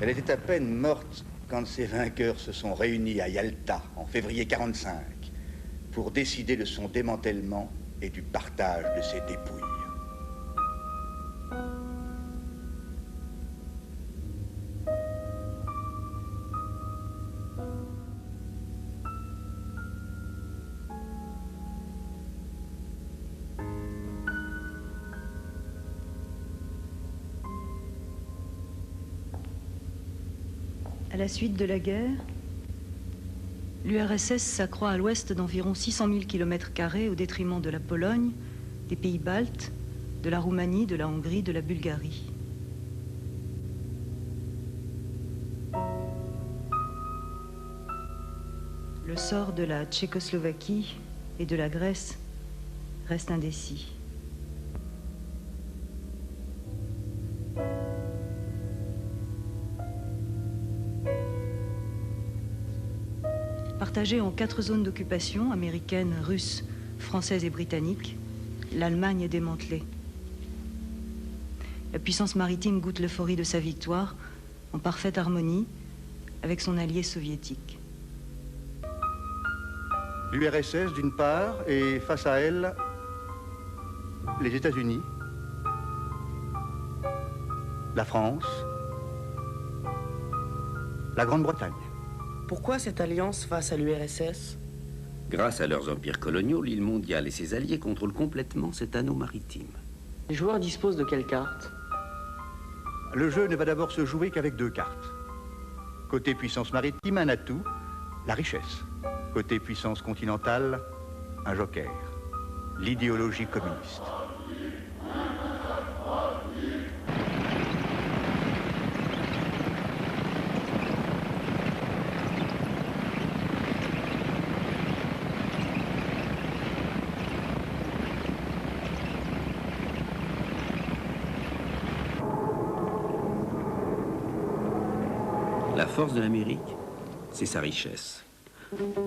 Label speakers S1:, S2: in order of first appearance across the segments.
S1: Elle était à peine morte quand ses vainqueurs se sont réunis à Yalta en février 1945 pour décider de son démantèlement et du partage de ses dépouilles.
S2: À la suite de la guerre, l'URSS s'accroît à l'ouest d'environ 600 000 km² au détriment de la Pologne, des pays baltes, de la Roumanie, de la Hongrie, de la Bulgarie. Le sort de la Tchécoslovaquie et de la Grèce reste indécis. Partagée en 4 zones d'occupation, américaines, russes, françaises et britanniques, l'Allemagne est démantelée. La puissance maritime goûte l'euphorie de sa victoire, en parfaite harmonie avec son allié soviétique.
S1: L'URSS d'une part, et face à elle, les États-Unis, la France, la Grande-Bretagne.
S3: Pourquoi cette alliance face à l'URSS?
S4: Grâce à leurs empires coloniaux, l'île mondiale et ses alliés contrôlent complètement cet anneau maritime.
S3: Les joueurs disposent de quelles cartes?
S1: Le jeu ne va d'abord se jouer qu'avec 2 cartes. Côté puissance maritime, un atout, la richesse. Côté puissance continentale, un joker, l'idéologie communiste.
S4: La force de l'Amérique, c'est sa richesse.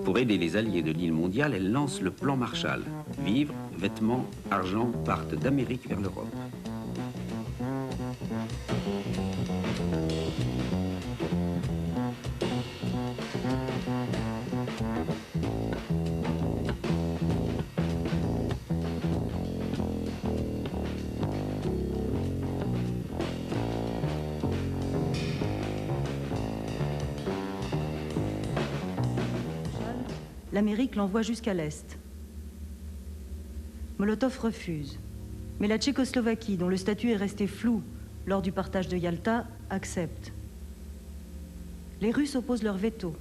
S4: Pour aider les alliés de l'île mondiale, elle lance le plan Marshall. Vivres, vêtements, argent partent d'Amérique vers l'Europe.
S2: L'Amérique l'envoie jusqu'à l'Est. Molotov refuse, mais la Tchécoslovaquie, dont le statut est resté flou lors du partage de Yalta, accepte. Les Russes opposent leur veto.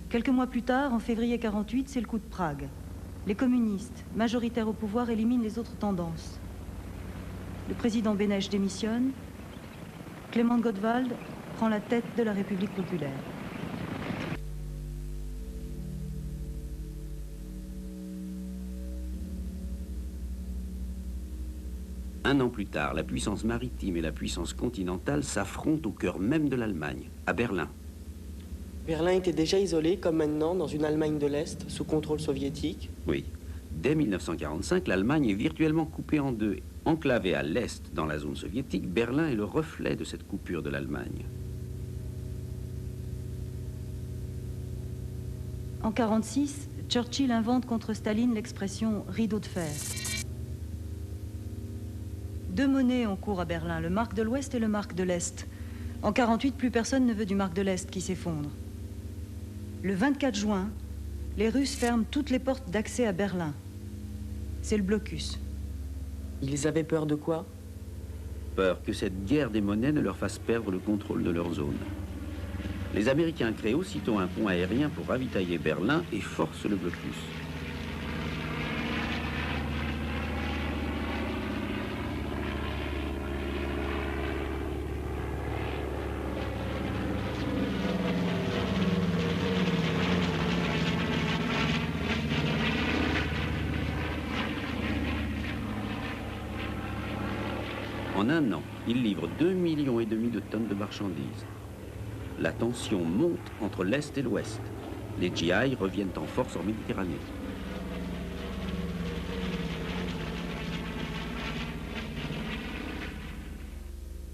S2: Quelques mois plus tard, en février 1948, c'est le coup de Prague. Les communistes, majoritaires au pouvoir, éliminent les autres tendances. Le président Beneš démissionne. Klement Gottwald prend la tête de la République populaire.
S4: Un an plus tard, la puissance maritime et la puissance continentale s'affrontent au cœur même de l'Allemagne, à Berlin.
S3: Berlin était déjà isolé, comme maintenant, dans une Allemagne de l'Est, sous contrôle soviétique.
S4: Oui. Dès 1945, l'Allemagne est virtuellement coupée en deux. Enclavée à l'Est dans la zone soviétique, Berlin est le reflet de cette coupure de l'Allemagne.
S2: En 1946, Churchill invente contre Staline l'expression « rideau de fer ». 2 monnaies ont cours à Berlin, le mark de l'Ouest et le mark de l'Est. En 1948, plus personne ne veut du mark de l'Est qui s'effondre. Le 24 juin, les Russes ferment toutes les portes d'accès à Berlin. C'est le blocus.
S3: Ils avaient peur de quoi?
S4: Peur que cette guerre des monnaies ne leur fasse perdre le contrôle de leur zone. Les Américains créent aussitôt un pont aérien pour ravitailler Berlin et forcent le blocus. En un an, il livre 2,5 millions de tonnes de marchandises. La tension monte entre l'Est et l'Ouest. Les GI reviennent en force en Méditerranée.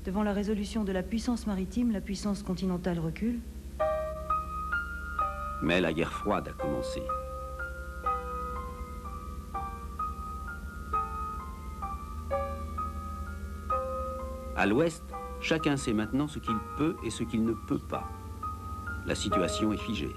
S2: Devant la résolution de la puissance maritime, la puissance continentale recule.
S4: Mais la guerre froide a commencé. À l'Ouest, chacun sait maintenant ce qu'il peut et ce qu'il ne peut pas. La situation est figée.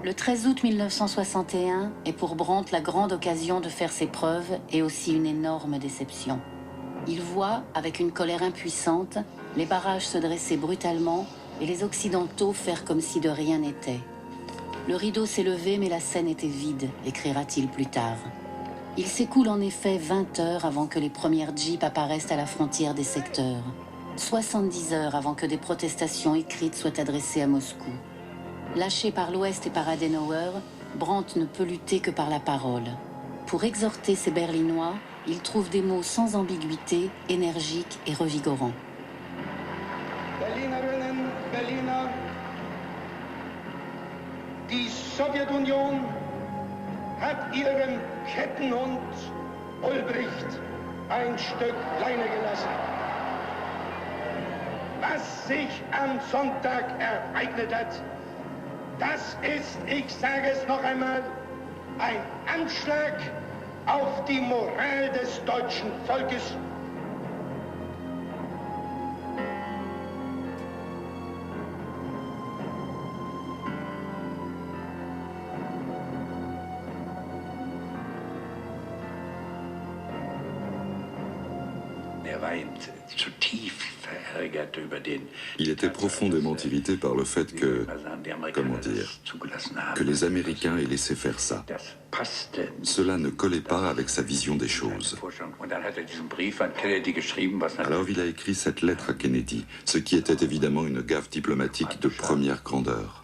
S5: Le 13 août 1961 est pour Brandt la grande occasion de faire ses preuves et aussi une énorme déception. Il voit, avec une colère impuissante, les barrages se dresser brutalement et les Occidentaux faire comme si de rien n'était. Le rideau s'est levé mais la scène était vide, écrira-t-il plus tard. Il s'écoule en effet 20 heures avant que les premières jeeps apparaissent à la frontière des secteurs. 70 heures avant que des protestations écrites soient adressées à Moscou. Lâché par l'Ouest et par Adenauer, Brandt ne peut lutter que par la parole. Pour exhorter ces Berlinois, il trouve des mots sans ambiguïté, énergiques et revigorants.
S6: Berlinerinnen, Berliner, die Sowjetunion hat ihren Kettenhund Ulbricht ein Stück Leine gelassen. Was sich am Sonntag ereignet hat, das ist, ich sage es noch einmal, ein Anschlag auf die Moral des deutschen Volkes.
S7: Il était profondément irrité par le fait que, que les Américains aient laissé faire ça. Cela ne collait pas avec sa vision des choses. Alors il a écrit cette lettre à Kennedy, ce qui était évidemment une gaffe diplomatique de première grandeur.